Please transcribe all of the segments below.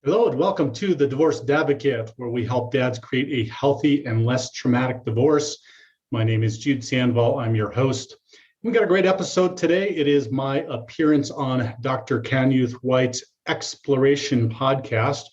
Hello and welcome to the Divorce Advocate, where we help dads create a healthy and less traumatic divorce. My name is Jude Sandoval. I'm your host. We got a great episode today. It is my appearance on Dr. Canuth White's Exploration podcast.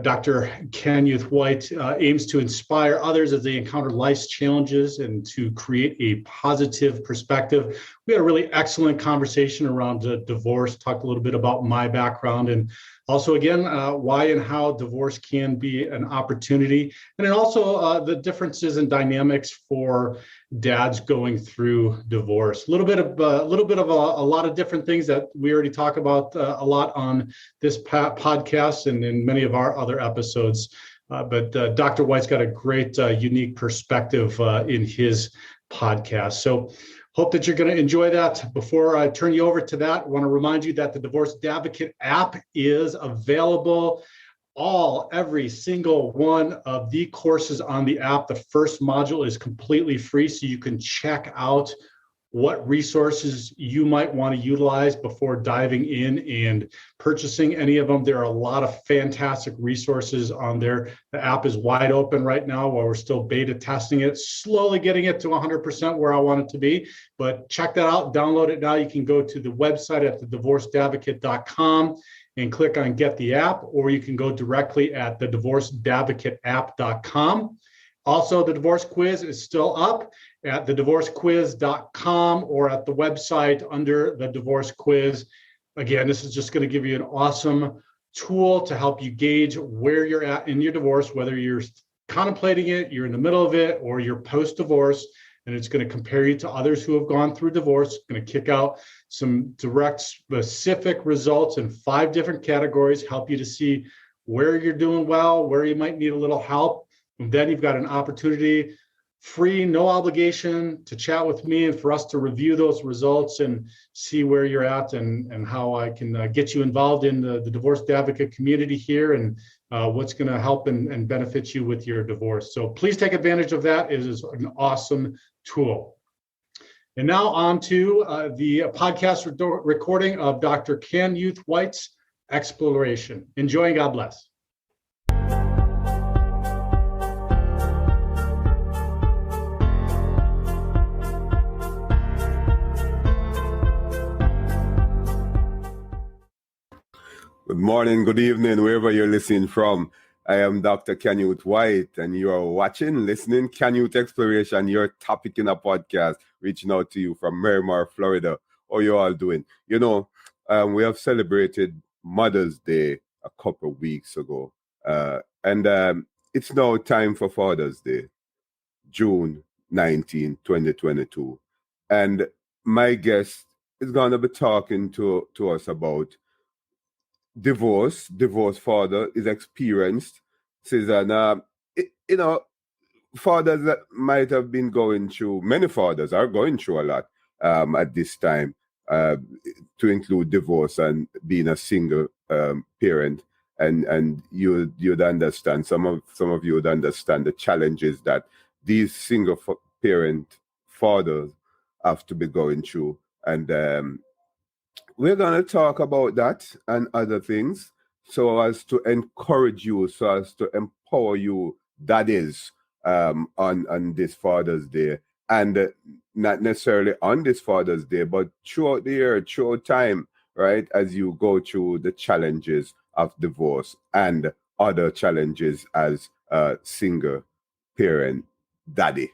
Dr. Canuth White aims to inspire others as they encounter life's challenges and to create a positive perspective. We had a really excellent conversation around divorce, talked a little bit about my background and also, again, why and how divorce can be an opportunity, and then also the differences and dynamics for dads going through divorce. A little bit of a lot of different things that we already talk about a lot on this podcast and in many of our other episodes. But Dr. White's got a great, unique perspective in his podcast. So hope that you're going to enjoy that. Before I turn you over to that, I want to remind you that the Divorce Advocate app is available. Every single one of the courses on the app. The first module is completely free, so you can check out what resources you might want to utilize before diving in and purchasing any of them. There are a lot of fantastic resources on there. The app is wide open right now while we're still beta testing it, slowly getting it to 100% where I want it to be. But check that out, download it now. You can go to the website at thedivorceadvocate.com and click on Get the App, or you can go directly at thedivorceadvocateapp.com. Also, the divorce quiz is still up at thedivorcequiz.com or at the website under the divorce quiz. Again, this is just going to give you an awesome tool to help you gauge where you're at in your divorce, whether you're contemplating it, you're in the middle of it, or you're post-divorce. And it's going to compare you to others who have gone through divorce. It's going to kick out some direct, specific results in 5 different categories, help you to see where you're doing well, where you might need a little help. And then you've got an opportunity, free, no obligation, to chat with me and for us to review those results and see where you're at and how I can get you involved in the Divorce Advocate community here and what's going to help and benefit you with your divorce. So please take advantage of that. It is an awesome tool. And now on to the podcast recording of Dr. Canuth White's Exploration. Enjoy and God bless. Good morning, good evening, wherever you're listening from. I am Dr. Canuth White, and you are watching, listening, Canyouth Exploration, your topic in a podcast, reaching out to you from Miramar, Florida. How you all doing? You know, we have celebrated Mother's Day a couple of weeks ago, and it's now time for Father's Day, June 19, 2022. And my guest is going to be talking to us about divorce father is experienced. Says that fathers that might have been going through, many fathers are going through a lot at this time, to include divorce and being a single parent, and you'd understand, some of you would understand the challenges that these single parent fathers have to be going through. And we're going to talk about that and other things so as to encourage you, so as to empower you, that is, on this Father's Day. And not necessarily on this Father's Day, but throughout the year, throughout time, right, as you go through the challenges of divorce and other challenges as a single parent daddy.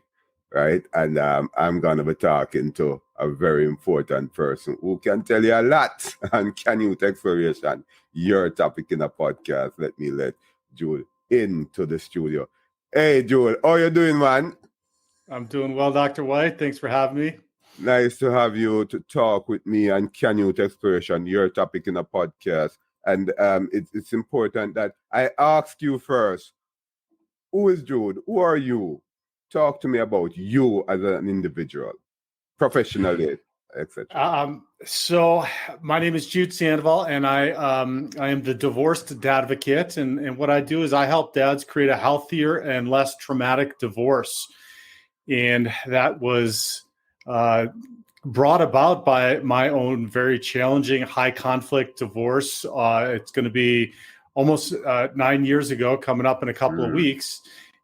Right. And I'm going to be talking to a very important person who can tell you a lot on Canyouth Exploration, your topic in a podcast. Let me let Jude into the studio. Hey, Jude, how you doing, man? I'm doing well, Dr. White. Thanks for having me. Nice to have you to talk with me on Canyouth Exploration, your topic in a podcast. And it's important that I ask you first, who is Jude? Who are you? Talk to me about you as an individual, professionally, etc. So my name is Jude Sandoval, and I am the Divorce Advocate. And what I do is I help dads create a healthier and less traumatic divorce. And that was brought about by my own very challenging, high conflict divorce. It's going to be almost 9 years ago, coming up in a couple of weeks.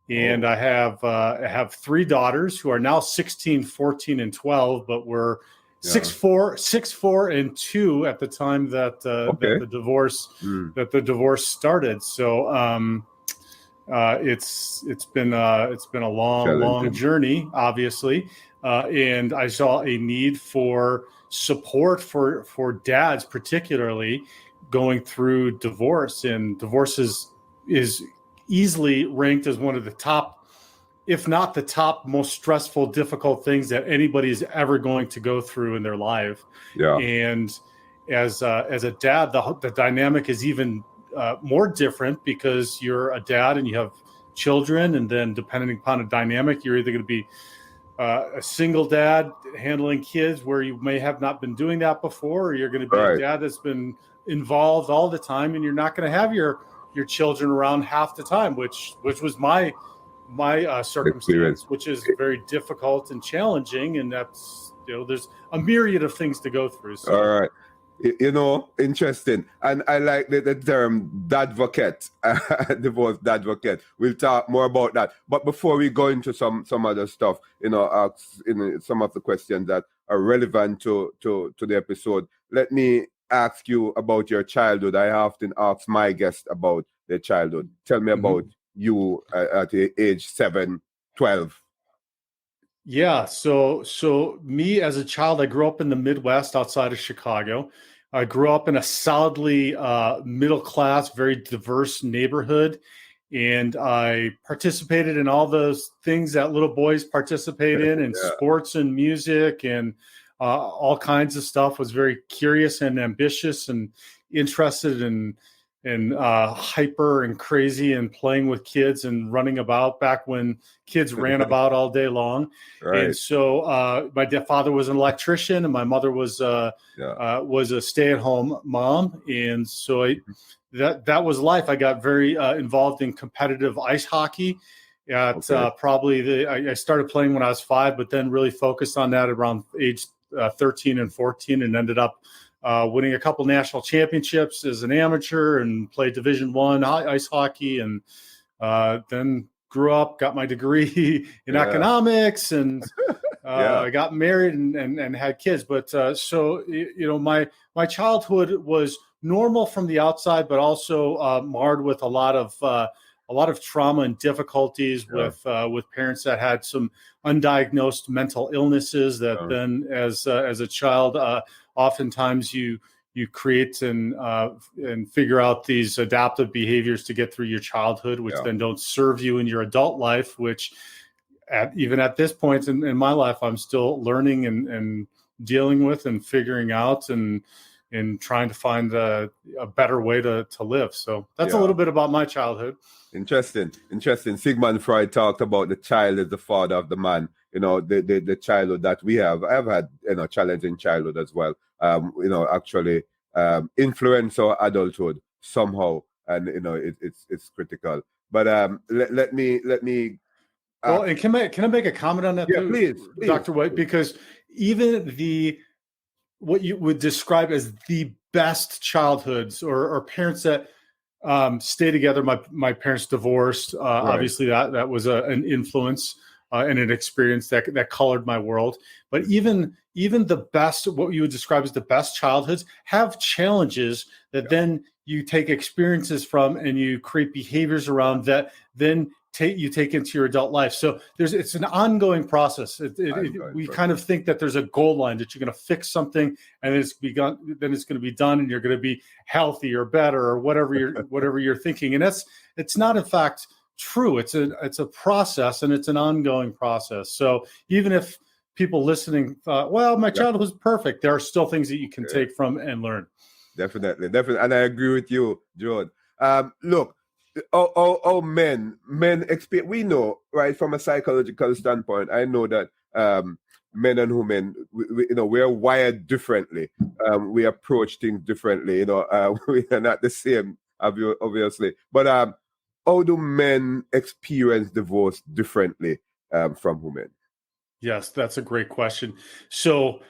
And I have 3 daughters who are now 16, 14, and 12, but were 6'4", and 2 at the time that that the divorce started. So it's been a long journey, obviously, and I saw a need for support for dads, particularly going through divorce, and divorce is easily ranked as one of the top, if not the top, most stressful, difficult things that anybody is ever going to go through in their life. Yeah. And as a dad, the dynamic is even more different, because you're a dad and you have children, and then depending upon a dynamic, you're either going to be a single dad handling kids where you may have not been doing that before, or you're going to be a dad that's been involved all the time, and you're not going to have your children around half the time, which was my circumstance, which is very difficult and challenging, and that's, there's a myriad of things to go through. So. All right. Interesting. And I like the term dadvocate, divorce dadvocate. We'll talk more about that. But before we go into some other stuff, ask some of the questions that are relevant to the episode, let me ask you about your childhood. I often ask my guests about their childhood. Tell me about you at the age 7, 12. Yeah. So me as a child, I grew up in the Midwest outside of Chicago. I grew up in a solidly middle class, very diverse neighborhood. And I participated in all those things that little boys participate in sports and music and all kinds of stuff. Was very curious and ambitious and interested in hyper and crazy and playing with kids and running about back when kids ran about all day long. Right. And so my father was an electrician, and my mother was a stay-at-home mom. And so that was life. I got very involved in competitive ice hockey. I started playing when I was 5, but then really focused on that around age 13 and 14, and ended up winning a couple national championships as an amateur, and played Division I ice hockey, and then grew up, got my degree in economics, and I got married and had kids. But so my childhood was normal from the outside, but also marred with a lot of trauma and difficulties with parents that had some undiagnosed mental illnesses that then as a child, oftentimes you create and figure out these adaptive behaviors to get through your childhood, which then don't serve you in your adult life, which even at this point in my life, I'm still learning and dealing with and figuring out and trying to find a better way to live. So that's a little bit about my childhood. Interesting. Sigmund Freud talked about the child as the father of the man. The childhood that we have. I've had challenging childhood as well. Actually influence our adulthood somehow, and it's critical. But let me. Well, and can I make a comment on that? Yeah, please, Dr. White, because even what you would describe as the best childhoods or parents that stay together. My parents divorced. Obviously, that was an influence and an experience that colored my world. But even the best, what you would describe as the best childhoods, have challenges that then you take experiences from and you create behaviors around that then you take into your adult life. So it's an ongoing process. We kind of think that there's a goal line that you're going to fix something and then it's going to be done and you're going to be healthy or better or whatever you're thinking. And it's not in fact true. It's a process, and it's an ongoing process. So even if people listening thought, well, my childhood was perfect, there are still things that you can take from and learn. Definitely. And I agree with you, Jude. Look, men experience, we know, right, from a psychological standpoint, I know that men and women, we are wired differently. We approach things differently. We are not the same, obviously. But how do men experience divorce differently from women? Yes, that's a great question. So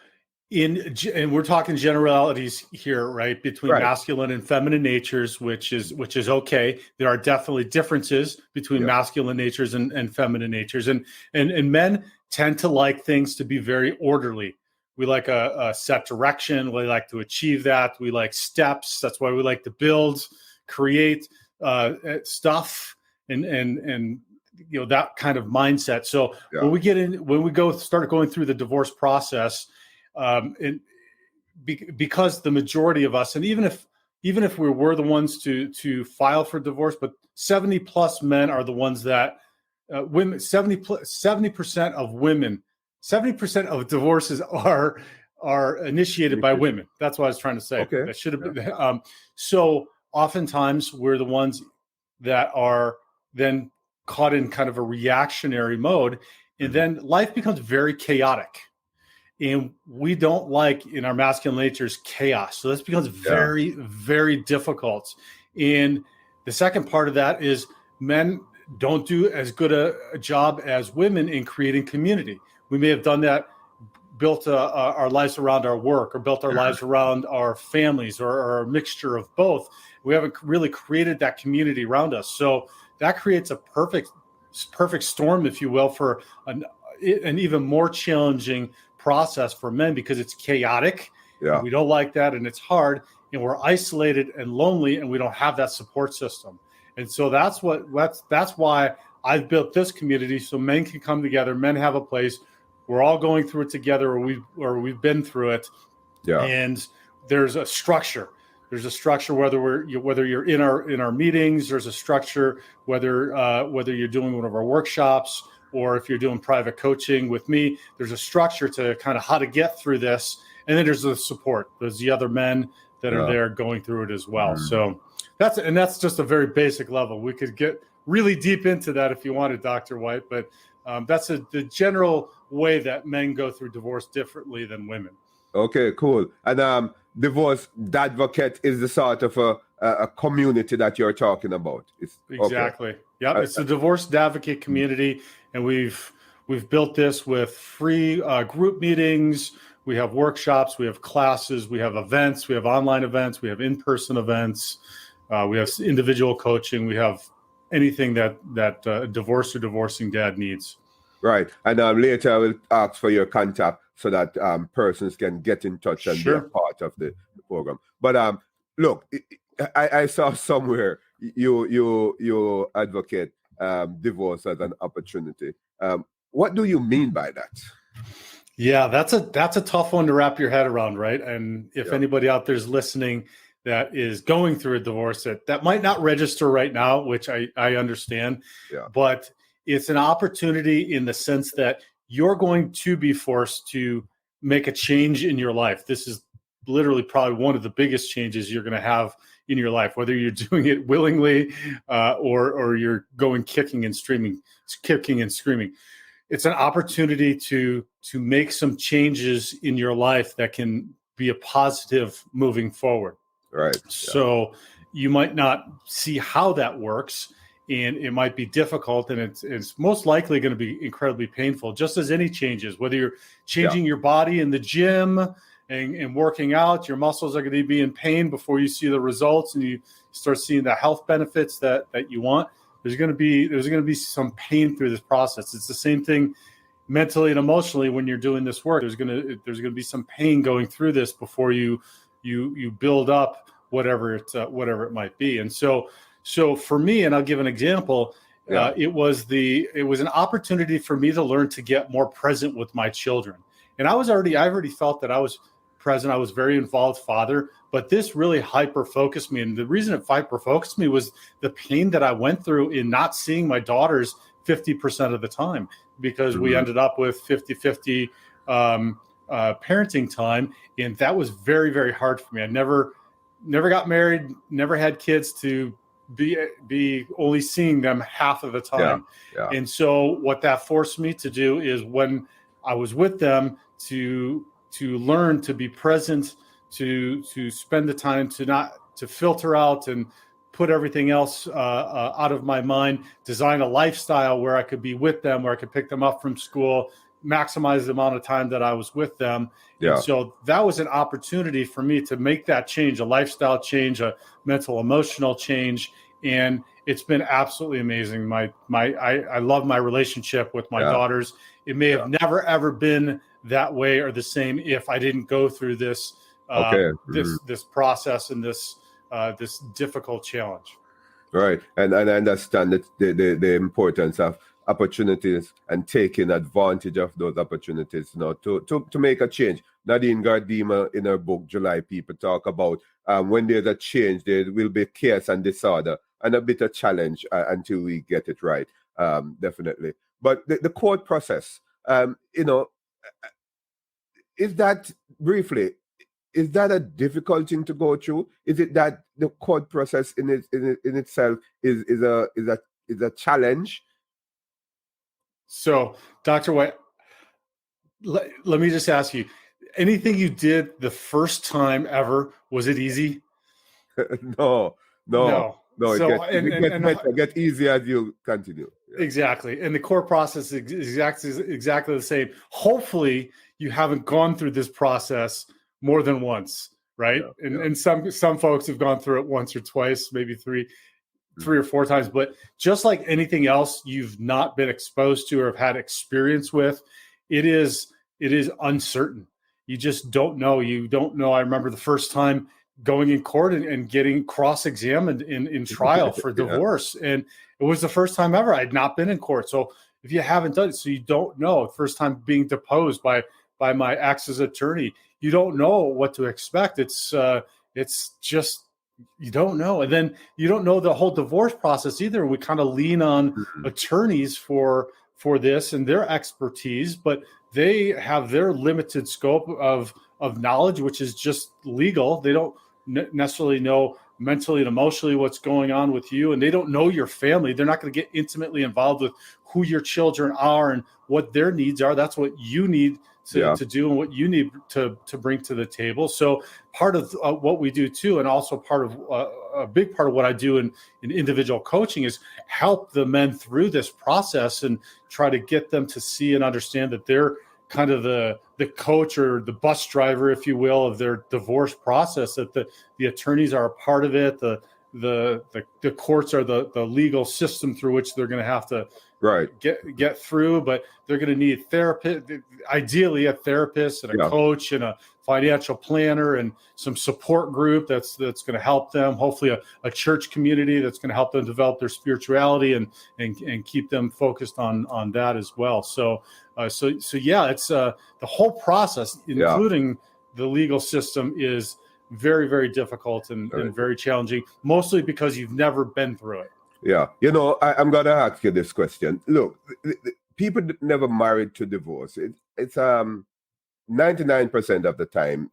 And we're talking generalities here, right? Between Right. masculine and feminine natures, which is okay. There are definitely differences between masculine natures and feminine natures, and men tend to like things to be very orderly. We like a set direction. We like to achieve that. We like steps. That's why we like to build, create stuff, and that kind of mindset. So when we start going through the divorce process. Because the majority of us, and even if we were the ones to file for divorce, but 70+ men are the ones that women 70% of women, 70% of divorces are initiated by women. That's what I was trying to say. Okay. That should have been. So oftentimes we're the ones that are then caught in kind of a reactionary mode, and then life becomes very chaotic. And we don't like, in our masculine natures, chaos. So this becomes very, very difficult. And the second part of that is men don't do as good a job as women in creating community. We may have done that, built our lives around our work, or built our lives around our families, or a mixture of both. We haven't really created that community around us. So that creates a perfect storm, if you will, for an even more challenging process for men, because it's chaotic. We don't like that, and it's hard, and we're isolated and lonely, and we don't have that support system. And so that's why I've built this community, so men can come together. Men have a place. We're all going through it together, or we've been through it. And there's a structure. There's a structure whether you're in our meetings. There's a structure whether you're doing one of our workshops, or if you're doing private coaching with me. There's a structure to kind of how to get through this. And then there's the support. There's the other men that are there going through it as well. So that's just a very basic level. We could get really deep into that if you wanted, Dr. White, but that's the general way that men go through divorce differently than women. Okay, cool. And Divorce Advocate is the sort of a community that you're talking about. Exactly. Okay. Yep. It's the Divorce Advocate community. And we've built this with free group meetings. We have workshops, we have classes, we have events, we have online events, we have in-person events, we have individual coaching, we have anything that a divorced or divorcing dad needs. Right. And later I will ask for your contact so that persons can get in touch and be a part of the program. But look, I saw somewhere you advocate divorce as an opportunity. What do you mean by that? Yeah, that's a tough one to wrap your head around, right? And if anybody out there is listening that is going through a divorce that might not register right now, which I understand, but it's an opportunity in the sense that you're going to be forced to make a change in your life. This is literally probably one of the biggest changes you're going to have in your life, whether you're doing it willingly or you're going kicking and screaming. It's an opportunity to make some changes in your life that can be a positive moving forward. Right. So you might not see how that works, and it might be difficult, and it's most likely going to be incredibly painful, just as any changes, whether you're changing your body in the gym and working out, your muscles are going to be in pain before you see the results and you start seeing the health benefits that you want. There's going to be some pain through this process. It's the same thing mentally and emotionally when you're doing this work. There's going to be some pain going through this before you build up whatever it might be. And so for me, and I'll give an example, it was an opportunity for me to learn to get more present with my children. And I already felt that I was present. I was very involved father, but this really hyper-focused me. And the reason it hyper-focused me was the pain that I went through in not seeing my daughters 50% of the time, because we ended up with 50-50 parenting time. And that was very, very hard for me. I never got married, never had kids to be only seeing them half of the time. And so what that forced me to do is, when I was with them, to learn to be present, to spend the time to filter out and put everything else out of my mind, design a lifestyle where I could be with them, where I could pick them up from school, maximize the amount of time that I was with them. Yeah. And so that was an opportunity for me to make that change, a lifestyle change, a mental, emotional change. And it's been absolutely amazing. I love my relationship with my daughters. It may have never, ever been that way or the same if I didn't go through this, this process and this difficult challenge. Right. And I understand that the importance of opportunities and taking advantage of those opportunities, to make a change. Nadine Gardima in her book, July People, talk about when there's a change, there will be chaos and disorder and a bit of challenge until we get it right. Definitely. But the court process, is that briefly, is that a difficult thing to go through? Is it that the court process in itself is a challenge? So, Dr. White, let me just ask you, anything you did the first time ever, was it easy? No. So, It gets easier as you continue. Yeah. Exactly. And the court process is exactly the same. Hopefully you haven't gone through this process more than once, right? And some folks have gone through it once or twice, maybe three or four times. But just like anything else you've not been exposed to or have had experience with, it is uncertain. You just don't know. You don't know. I remember the first time going in court and getting cross-examined in trial for divorce. And it was the first time ever. I'd not been in court. So if you haven't done it, so you don't know. First time being deposed by my ex's attorney, you don't know what to expect. It's just, you don't know. And then you don't know the whole divorce process either. We kind of lean on attorneys for this and their expertise, but they have their limited scope of knowledge, which is just legal. They don't necessarily know mentally and emotionally what's going on with you, and they don't know your family. They're not going to get intimately involved with who your children are and what their needs are. That's what you need to do and what you need to bring to the table. So part of what we do too, and also part of a big part of what I do in individual coaching, is help the men through this process and try to get them to see and understand that they're kind of the coach or the bus driver, if you will, of their divorce process, that the attorneys are a part of it. The courts are the legal system through which they're going to have to get through, but they're going to need ideally a therapist and a coach and a financial planner and some support group that's going to help them. Hopefully a church community that's going to help them develop their spirituality and keep them focused on that as well. So yeah, it's the whole process, including the legal system, is very, very difficult and very challenging, mostly because you've never been through it. Yeah. I'm going to ask you this question. Look, people never married to divorce. It's 99% of the time,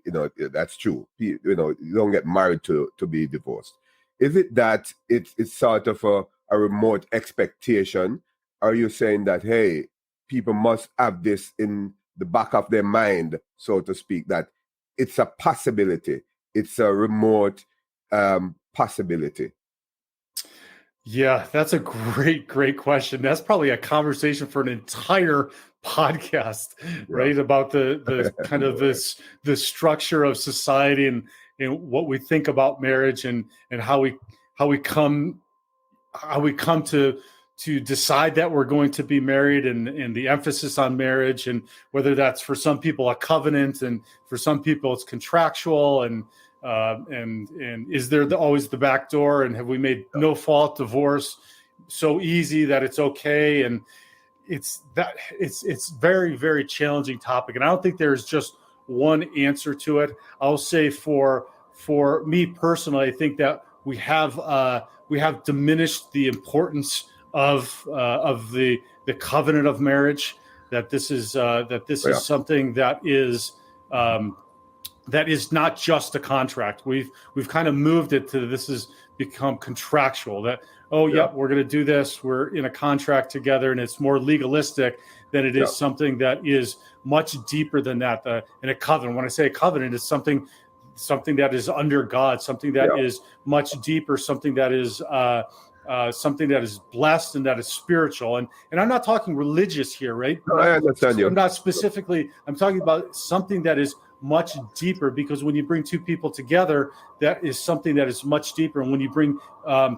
that's true. You don't get married to be divorced. Is it that it's sort of a remote expectation? Are you saying that, hey, people must have this in the back of their mind, so to speak, that it's a possibility? It's a remote possibility. Yeah, that's a great question. That's probably a conversation for an entire podcast, right? About the kind of the structure of society and what we think about marriage and how we come to decide that we're going to be married and the emphasis on marriage, and whether that's for some people a covenant and for some people it's contractual, and is there always the back door, and have we made no fault divorce so easy that it's okay? And it's very, very challenging topic, and I don't think there's just one answer to it. I'll say for me personally, I think that we have diminished the importance of the covenant of marriage. That this is something that is not just a contract. We've kind of moved it to this has become contractual. That we're going to do this. We're in a contract together, and it's more legalistic than it is something that is much deeper than that. In a covenant, when I say a covenant, it's something that is under God, something that is much deeper, something that is something that is blessed and that is spiritual. And I'm not talking religious here, right? No, I understand you. I'm not specifically, I'm talking about something that is much deeper, because when you bring two people together, that is something that is much deeper. And when you bring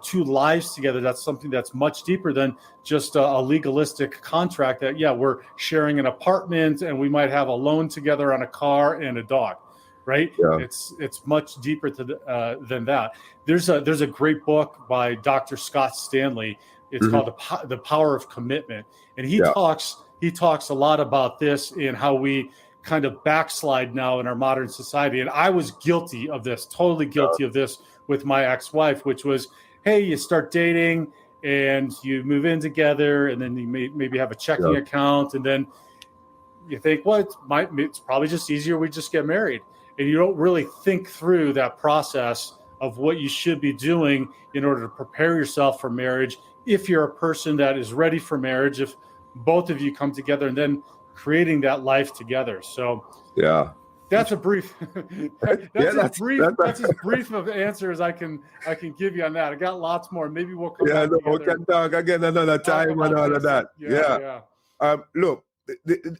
two lives together, that's something that's much deeper than just a legalistic contract that, yeah, we're sharing an apartment and we might have a loan together on a car and a dog. Right? Yeah. It's much deeper than that. There's a great book by Dr. Scott Stanley. It's called The Power of Commitment, and he talks a lot about this and how we kind of backslide now in our modern society. And I was guilty of this, totally guilty of this with my ex-wife, which was, hey, you start dating and you move in together, and then you maybe have a checking account, and then you think, well, it's probably just easier we just get married. And you don't really think through that process of what you should be doing in order to prepare yourself for marriage. If you're a person that is ready for marriage, if both of you come together and then creating that life together. So that's a brief, that's as brief of answer as I can give you on that. I got lots more. Maybe we'll come back together. We can talk again another time and all of that. Look,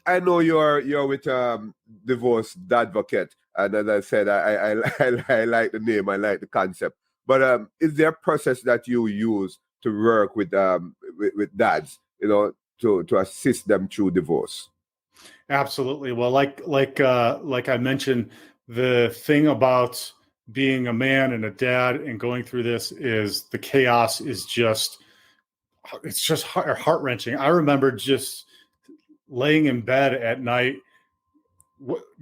I know you're with Divorce Advocate, and as I said, I like the name, I like the concept. But is there a process that you use to work with dads, to assist them through divorce? Absolutely. Well, like I mentioned, the thing about being a man and a dad and going through this is the chaos is just heart-wrenching. I remember just laying in bed at night,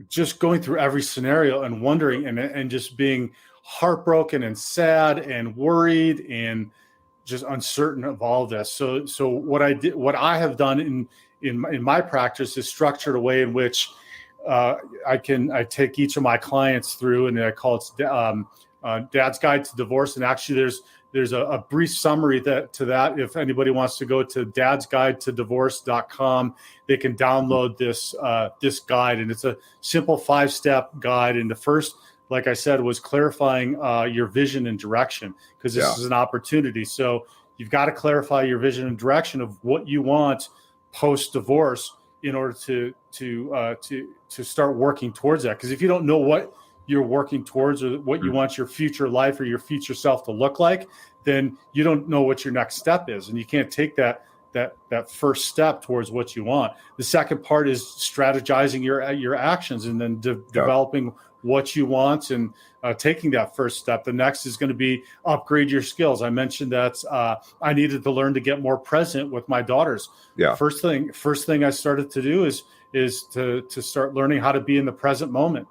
just going through every scenario and wondering and just being heartbroken and sad and worried and just uncertain of all of this. So what I have done in my practice is structured a way in which I take each of my clients through, and I call it Dad's Guide to Divorce. And actually there's a brief summary to that. If anybody wants to go to dadsguidetodivorce.com, they can download this guide, and it's a simple 5-step guide. And the first, like I said, was clarifying your vision and direction, because this is an opportunity. So you've got to clarify your vision and direction of what you want post-divorce in order to start working towards that. Because if you don't know what you're working towards or what you want your future life or your future self to look like, then you don't know what your next step is, and you can't take that first step towards what you want. The second part is strategizing your actions, and then developing what you want and taking that first step. The next is going to be upgrade your skills. I mentioned that I needed to learn to get more present with my daughters. First thing I started to do is to start learning how to be in the present moment.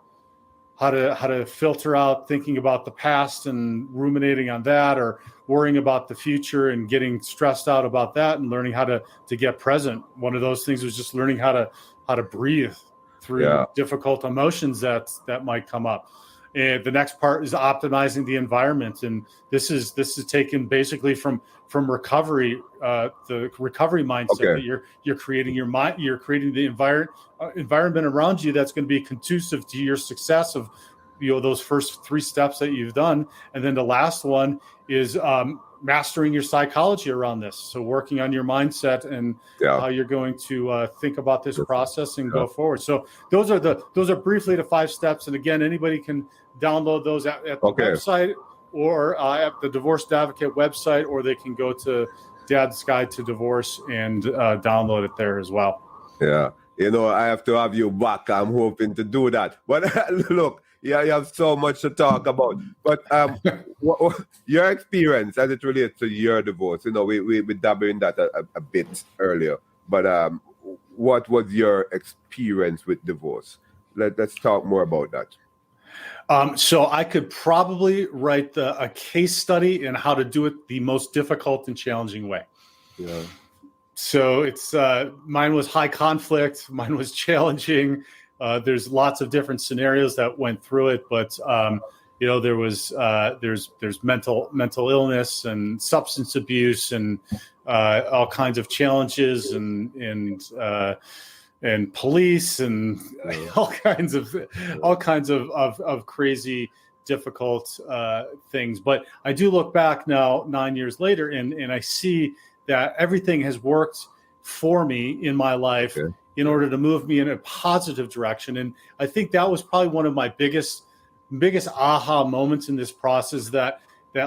How to filter out thinking about the past and ruminating on that, or worrying about the future and getting stressed out about that, and learning how to get present. One of those things was just learning how to breathe through difficult emotions that might come up. And the next part is optimizing the environment, and this is taken basically from recovery, the recovery mindset that you're creating your mind. You're creating the environment around you that's going to be conducive to your success of those first 3 steps that you've done. And then the last one is mastering your psychology around this. So working on your mindset and how you're going to think about this process and go forward. So those are briefly the 5 steps. And again, anybody can download those at the website, or at the Divorce Advocate website, or they can go to Dad's Guide to Divorce and download it there as well. Yeah. I have to have you back. I'm hoping to do that. But look, you have so much to talk about. But your experience as it relates to your divorce, we dabbled in that a bit earlier. But what was your experience with divorce? Let's talk more about that. So I could probably write a case study in how to do it the most difficult and challenging way. Yeah. So it's mine was high conflict. Mine was challenging. There's lots of different scenarios that went through it, but there was there's mental illness and substance abuse and all kinds of challenges and police and all kinds of crazy difficult things. But I do look back now 9 years later, and I see that everything has worked for me in my life in order to move me in a positive direction. And I think that was probably one of my biggest aha moments in this process, that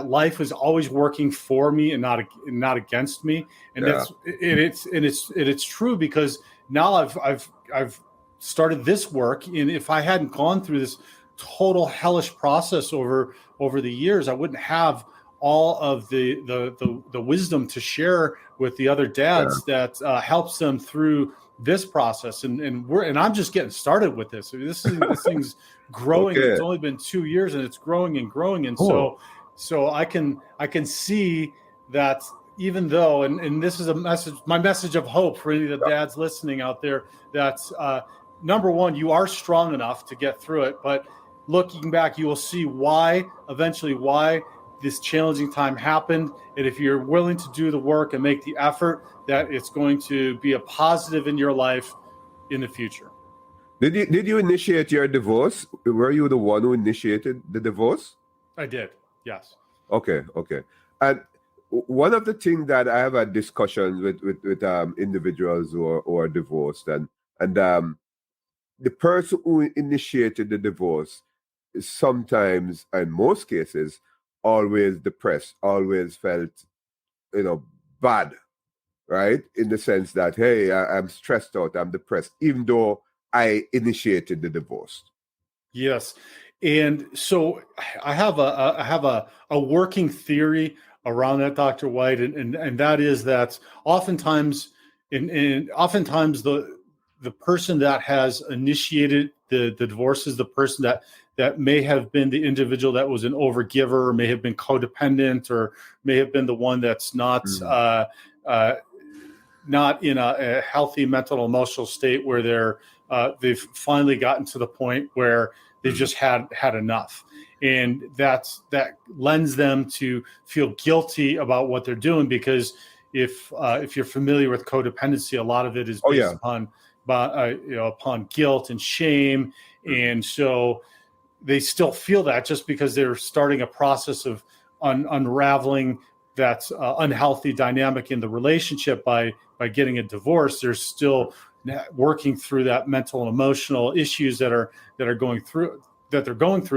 life was always working for me and not against me. And it's true, because now I've started this work. And if I hadn't gone through this total hellish process over the years, I wouldn't have all of the wisdom to share with the other dads that helps them through this process. And I'm just getting started with this. This thing's growing. Okay. It's only been 2 years, and it's growing and growing. And so I can see that, even though, and this is my message of hope for any of the dads listening out there, that number one, you are strong enough to get through it. But looking back, you will see why this challenging time happened. And if you're willing to do the work and make the effort, that it's going to be a positive in your life in the future. Did you initiate your divorce? Were you the one who initiated the divorce? I did, yes. Okay. And one of the things that I have had discussions with individuals who are divorced, and the person who initiated the divorce is sometimes, in most cases, always depressed, always felt, bad, right? In the sense that, hey, I'm stressed out, I'm depressed, even though I initiated the divorce. Yes. And so I have a working theory around that, Dr. White, and that is that oftentimes the person that has initiated the divorce is the person that may have been the individual that was an overgiver, or may have been codependent, or may have been the one that's not in a healthy mental and emotional state, where they've finally gotten to the point where they've just had enough. And that lends them to feel guilty about what they're doing, because if you're familiar with codependency, a lot of it is based upon guilt and shame. And so they still feel that, just because they're starting a process of unraveling that unhealthy dynamic in the relationship by getting a divorce. They're still working through that mental and emotional issues that they're going through,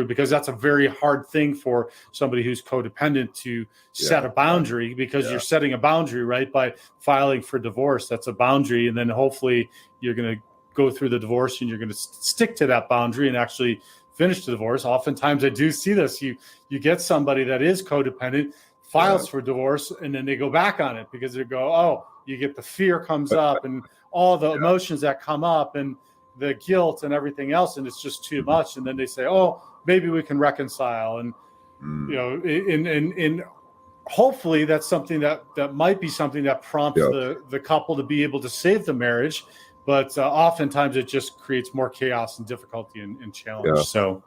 because that's a very hard thing for somebody who's codependent to set a boundary, because you're setting a boundary, right? By filing for divorce, that's a boundary. And then hopefully you're going to go through the divorce, and you're going to stick to that boundary and actually finish the divorce. Oftentimes I do see this. You get somebody that is codependent, files for divorce, and then they go back on it, because they go, you get the fear comes up, and all the emotions that come up, and the guilt and everything else, and it's just too much. And then they say, maybe we can reconcile. And, and hopefully that's something that might be something that prompts the couple to be able to save the marriage. But oftentimes it just creates more chaos and difficulty and challenge. Yeah. So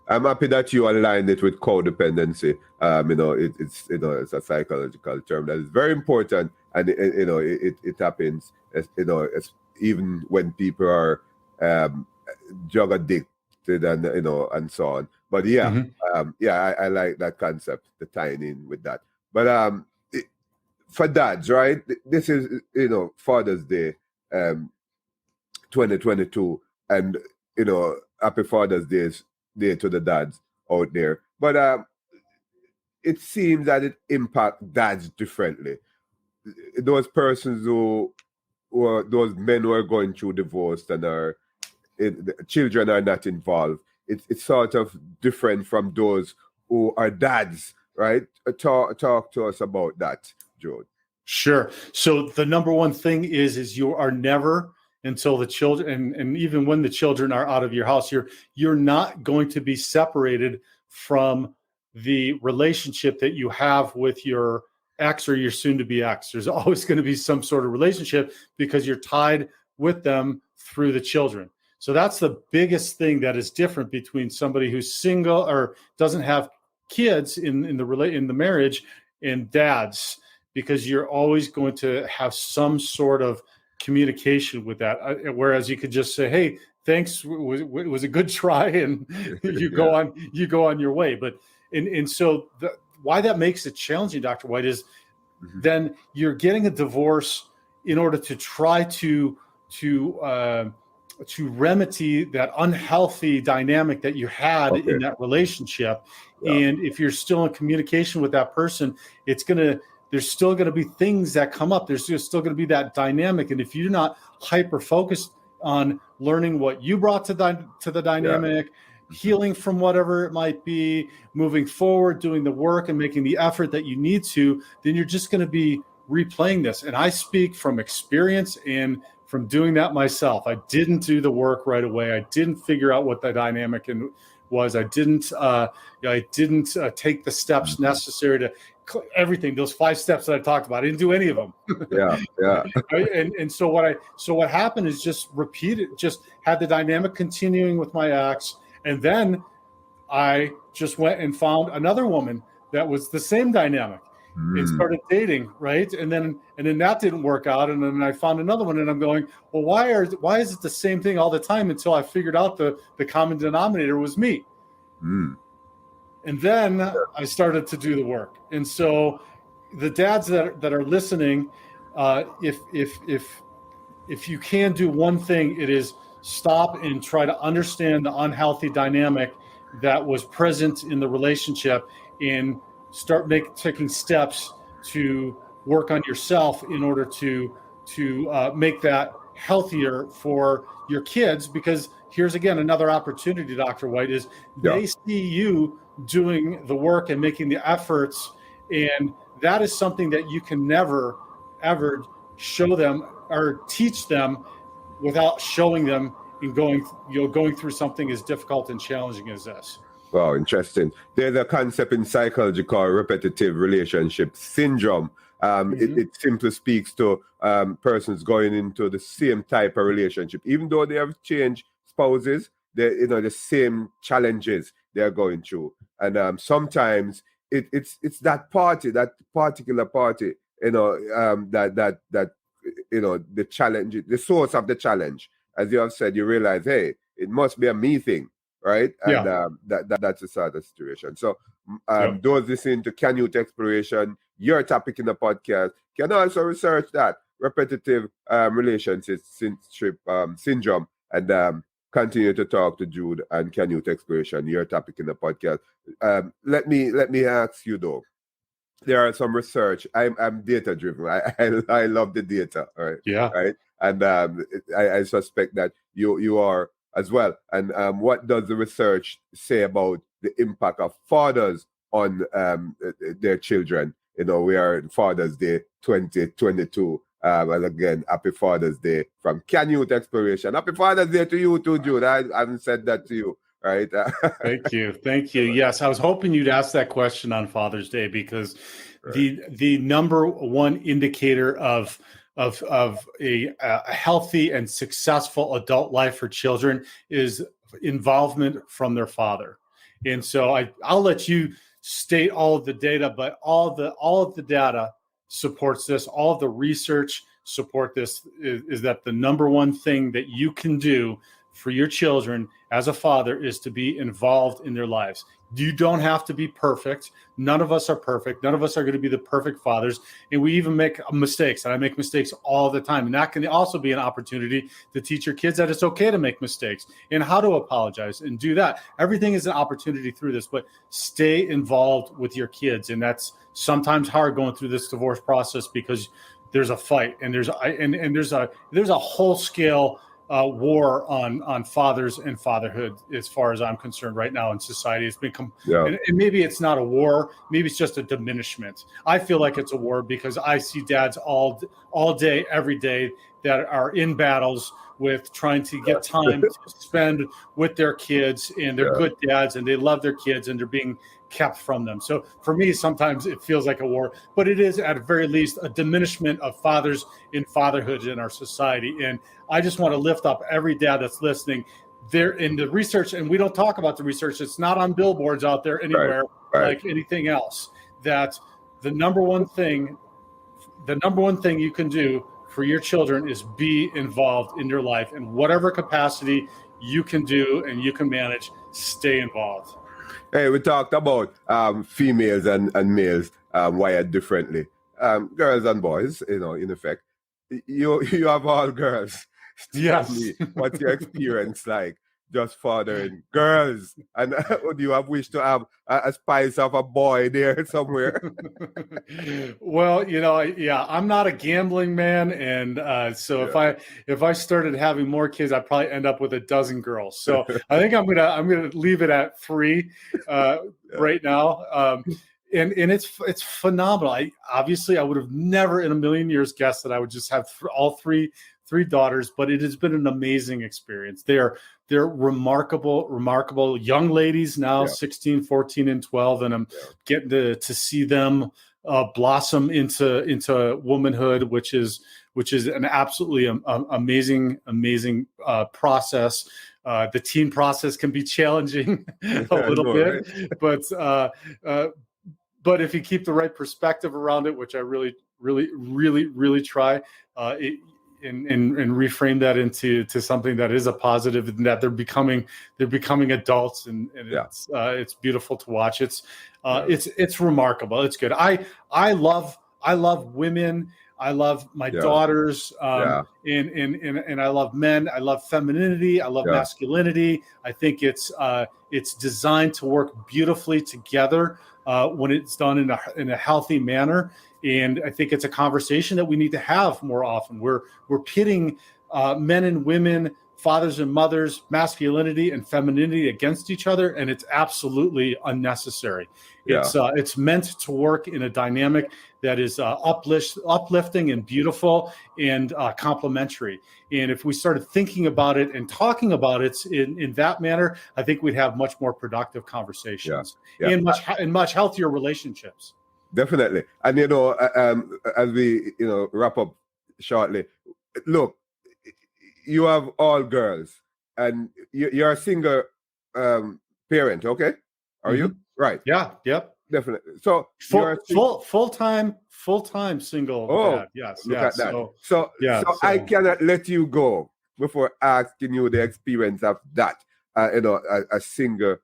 I'm happy that you aligned it with codependency. It's a psychological term that is very important, and it happens. It's even when people are drug addicted and so on. But I like that concept, the tying in with that. But for dads, right? This is Father's Day, 2022, and happy Father's Day to the dads out there. But it seems that it impacts dads differently. Those persons who are those men who are going through divorce and children are not involved. It's sort of different from those who are dads, right? Talk to us about that, Jude. Sure. So the number one thing is you are never, until the children, and even when the children are out of your house, you're not going to be separated from the relationship that you have with your ex or your soon-to-be ex. There's always going to be some sort of relationship, because you're tied with them through the children. So that's the biggest thing that is different between somebody who's single or doesn't have kids in the marriage and dads, because you're always going to have some sort of communication with that. Whereas you could just say, hey, thanks, it was a good try, and you Yeah. go on your way. But and so why that makes it challenging, Dr. White, is Mhm. then you're getting a divorce in order to try to remedy that unhealthy dynamic that you had in Okay. that relationship. Yeah. And if you're still in communication with that person, there's still going to be things that come up. There's just still going to be that dynamic. And if you're not hyper focused on learning what you brought to the Yeah. dynamic, Mhm. healing from whatever it might be, moving forward, doing the work and making the effort that you need to, then you're just going to be replaying this. And I speak from experience and from doing that myself. I didn't do the work right away. I didn't figure out what the dynamic was. I didn't take the steps necessary to everything. Those 5 steps that I talked about, I didn't do any of them. Yeah. Yeah. Right? And so what happened is just had the dynamic continuing with my ex, and then I just went and found another woman that was the same dynamic and Mm. started dating, right? And then that didn't work out, and then I found another one, and I'm going, well, why is it the same thing all the time, until I figured out the common denominator was me. Mm. And then I started to do the work. And so the dads that are listening, if you can do one thing, it is stop and try to understand the unhealthy dynamic that was present in the relationship, and start taking steps to work on yourself in order to make that healthier for your kids. Because here's again another opportunity, Dr. White, is they see you doing the work and making the efforts, and that is something that you can never ever show them or teach them without showing them and going through something as difficult and challenging as this. Wow, interesting. There's a concept in psychology called repetitive relationship syndrome. It simply speaks to persons going into the same type of relationship, even though they have changed spouses. The same challenges they are going through, and sometimes it's that particular party, that the challenge, the source of the challenge. As you have said, you realize, hey, it must be a me thing. Right? And that's the sort of situation. So those listening to Canyouth Exploration, your topic in the podcast, can also research that repetitive relationship syndrome, and continue to talk to Jude and Canyouth Exploration, your topic in the podcast. Let me ask you though. There are some research. I'm data driven. I love the data. Right. Yeah. Right. And I suspect that you are as well. And what does the research say about the impact of fathers on their children? We are in Father's Day 2022. And again, happy Father's Day from Canyouth Exploration. Happy Father's Day to you too, Jude. I haven't said that to you, right? Thank you. Yes, I was hoping you'd ask that question on Father's Day, because the number one indicator of a healthy and successful adult life for children is involvement from their father. And so I'll let you state all of the data, but all of the data supports this. All of the research support this, is that the number one thing that you can do for your children as a father is to be involved in their lives. You don't have to be perfect. None of us are perfect. None of us are going to be the perfect fathers. And we even make mistakes. And I make mistakes all the time. And that can also be an opportunity to teach your kids that it's okay to make mistakes and how to apologize and do that. Everything is an opportunity through this, but stay involved with your kids. And that's sometimes hard going through this divorce process, because there's a fight and there's a whole scale war on fathers and fatherhood, as far as I'm concerned right now in society. It's become, and maybe it's not a war, maybe it's just a diminishment. I feel like it's a war because I see dads all day, every day, that are in battles with trying to get time to spend with their kids, and they're good dads and they love their kids, and they're being kept from them. So for me, sometimes it feels like a war, but it is at the very least a diminishment of fathers in fatherhood in our society. And I just want to lift up every dad that's listening. There in the research, and we don't talk about the research, it's not on billboards out there anywhere, like anything else, that the number one thing you can do for your children is be involved in their life in whatever capacity you can do and you can manage, stay involved. Hey, we talked about females and males wired differently. Girls and boys, in effect. You have all girls. Tell Yes. me, what's your experience like just fathering girls? And do you have wish to have a spice of a boy there somewhere? Well, I'm not a gambling man, and so if I started having more kids, I'd probably end up with a dozen girls. So I think I'm gonna leave it at 3 right now. And it's phenomenal. I would have never in a million years guessed that I would just have all three daughters, but it has been an amazing experience. They're remarkable young ladies now, 16, 14, and 12, and I'm getting to see them blossom into womanhood, which is an absolutely amazing process. The teen process can be challenging a little bit, right? But if you keep the right perspective around it, which I really try, and reframe that into something that is a positive, and that they're becoming adults, and it's beautiful to watch. It's remarkable. It's good. I love women. I love my daughters, and I love men. I love femininity. I love masculinity. I think it's designed to work beautifully together when it's done in a healthy manner. And I think it's a conversation that we need to have more often. We're pitting men and women, fathers and mothers, masculinity and femininity against each other, and it's absolutely unnecessary. It's meant to work in a dynamic that is uplifting and beautiful and complementary. And if we started thinking about it and talking about it in that manner, I think we'd have much more productive conversations and much healthier relationships. Definitely. And, as we, wrap up shortly, look, you have all girls and you're a single parent, okay? Are you? Right. Yeah. Yep. Definitely. So full-time single dad. Yes. Look at that. So I cannot let you go before asking you the experience of that, a single,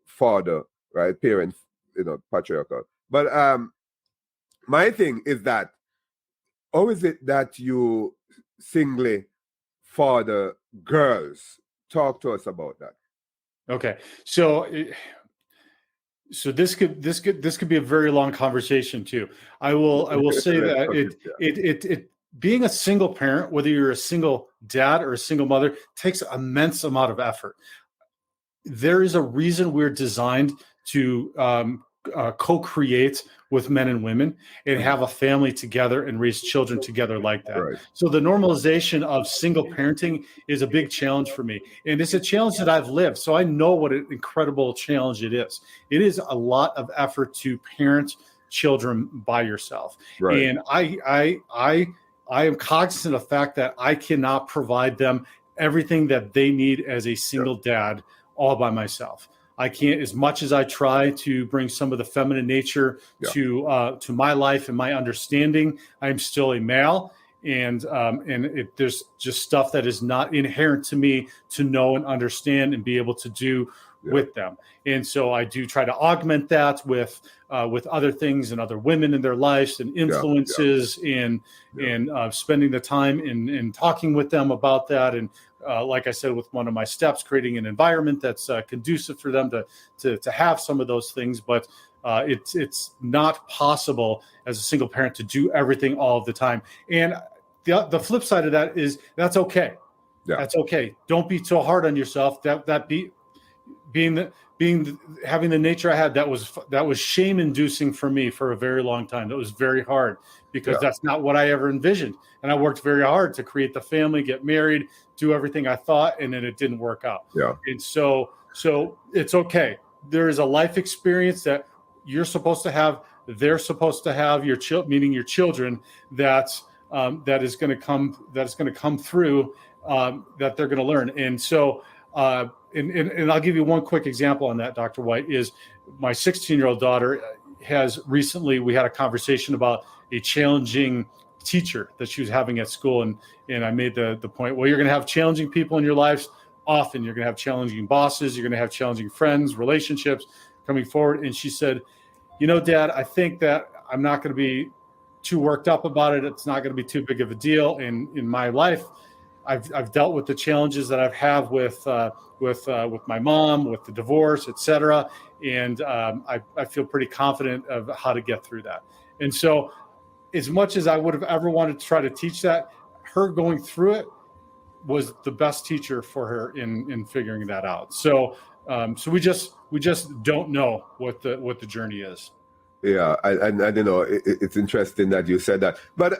father, right? Parent, patriarchal. But my thing is that, how is it that you singly father girls? Talk to us about that. Okay, so this could be a very long conversation too. I will say that it being a single parent, whether you're a single dad or a single mother, takes an immense amount of effort. There is a reason we're designed to co-create with men and women and have a family together and raise children together like that. Right. So the normalization of single parenting is a big challenge for me. And it's a challenge that I've lived. So I know what an incredible challenge it is. It is a lot of effort to parent children by yourself. Right. And I am cognizant of the fact that I cannot provide them everything that they need as a single dad all by myself. I can't, as much as I try to bring some of the feminine nature to my life and my understanding, I'm still a male, and there's just stuff that is not inherent to me to know and understand and be able to do with them. And so I do try to augment that with other things and other women in their lives and influences and spending the time in talking with them about that. And like I said, with one of my steps, creating an environment that's conducive for them to have some of those things. But it's not possible as a single parent to do everything all of the time. And the flip side of that is that's okay. Yeah. That's okay. Don't be so hard on yourself. Having the nature I had, that was shame inducing for me for a very long time. That was very hard because that's not what I ever envisioned. And I worked very hard to create the family, get married, do everything I thought, and then it didn't work out. Yeah. And so it's okay. There is a life experience that you're supposed to have. They're supposed to have meaning your children. That is going to come through. That they're going to learn. And so. And I'll give you one quick example on that, Dr. White, is my 16-year-old daughter we had a conversation about a challenging teacher that she was having at school. And I made the point, well, you're going to have challenging people in your lives. often. You're going to have challenging bosses. You're going to have challenging friends, relationships coming forward. And she said, Dad, I think that I'm not going to be too worked up about it. It's not going to be too big of a deal. In my life, I've dealt with the challenges that I've had with my mom, with the divorce, etc. And I feel pretty confident of how to get through that. And so, as much as I would have ever wanted to try to teach that, her going through it was the best teacher for her in figuring that out. So we just don't know what the journey is. Yeah, and it's interesting that you said that. But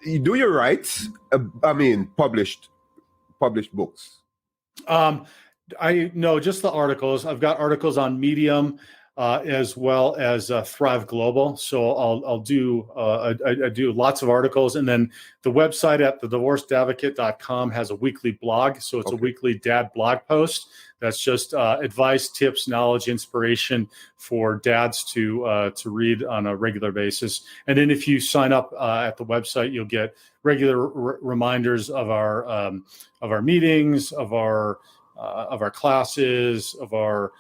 do you write? Published books? I know just the articles. I've got articles on Medium as well as Thrive Global. So I'll do I do lots of articles, and then the website at thedivorcedadvocate.com has a weekly blog. So it's a weekly dad blog post. That's just advice, tips, knowledge, inspiration for dads to read on a regular basis. And then if you sign up at the website, you'll get regular reminders of our meetings, of our classes, of our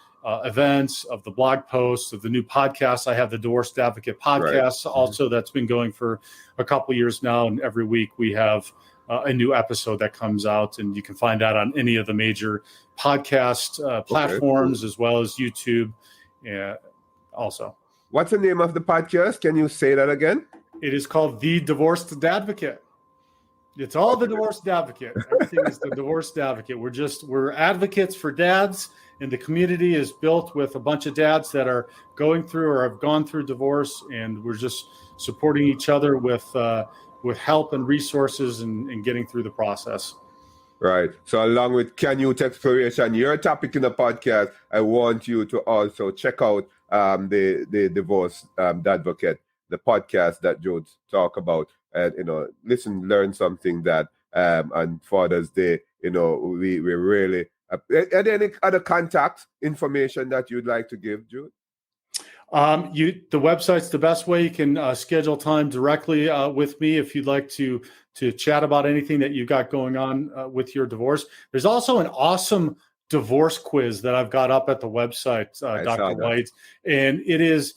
events, of the blog posts, of the new podcast. I have the Divorced Advocate podcast also that's been going for a couple of years now. And every week we have a new episode that comes out, and you can find that on any of the major podcast platforms as well as YouTube. Also. What's the name of the podcast? Can you say that again? It is called The Divorced Advocate. It's all the Divorced Advocate. Everything is the Divorced Advocate. We're advocates for dads, and the community is built with a bunch of dads that are going through or have gone through divorce, and we're just supporting each other with help and resources and getting through the process. Right. So along with Canyouth Exploration, your topic in the podcast, I want you to also check out the Divorced Advocate, the podcast that Jude talk about, and listen, learn something that on Father's Day, we really. Are there any other contact information that you'd like to give, Jude? The website's the best way. You can schedule time directly with me if you'd like to chat about anything that you've got going on with your divorce. There's also an awesome divorce quiz that I've got up at the website, Dr. White, and it's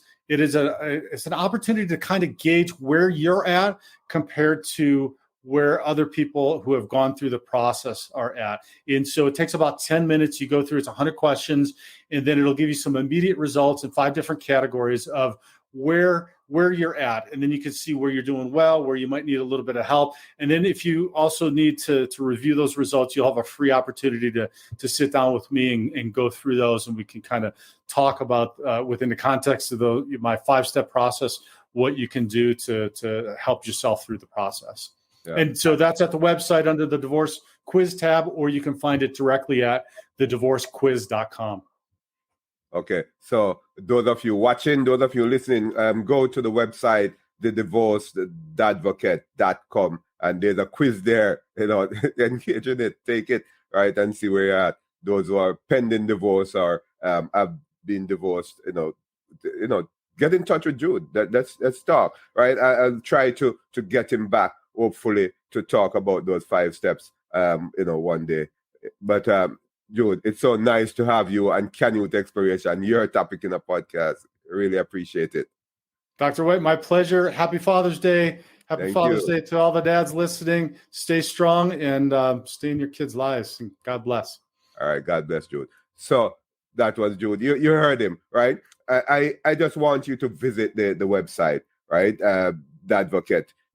an opportunity to kind of gauge where you're at compared to where other people who have gone through the process are at. And so it takes about 10 minutes. You go through, it's 100 questions, and then it'll give you some immediate results in 5 different categories of where you're at. And then you can see where you're doing well, where you might need a little bit of help. And then if you also need to review those results, you'll have a free opportunity to sit down with me and go through those. And we can kind of talk about within the context of my 5-step process, what you can do to help yourself through the process. Yeah. And so that's at the website under the Divorce Quiz tab, or you can find it directly at thedivorcequiz.com. Okay, so those of you watching, those of you listening, go to the website, thedivorcedadvocate.com, and there's a quiz there, engage in it, take it, right, and see where you're at. Those who are pending divorce or have been divorced, get in touch with Jude. Let's talk, right? I'll try to get him back, hopefully, to talk about those 5 steps, one day. But Jude, it's so nice to have you and Canuth Exploration, your topic in a podcast. Really appreciate it. Dr. White, my pleasure. Happy Father's Day. Happy Father's Day to all the dads listening. Stay strong and stay in your kids' lives. And God bless. All right. God bless, Jude. So that was Jude. You heard him, right? I just want you to visit the website, right?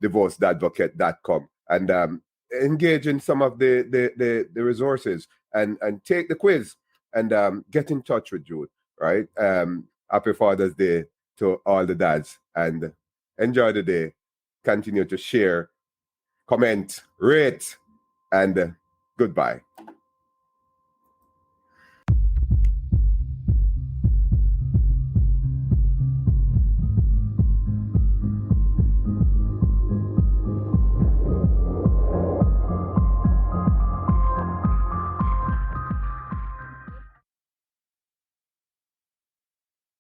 divorcedadvocate.com, and engage in some of the resources and take the quiz and get in touch with Jude, right? Happy Father's Day to all the dads, and enjoy the day. Continue to share, comment, rate, and goodbye.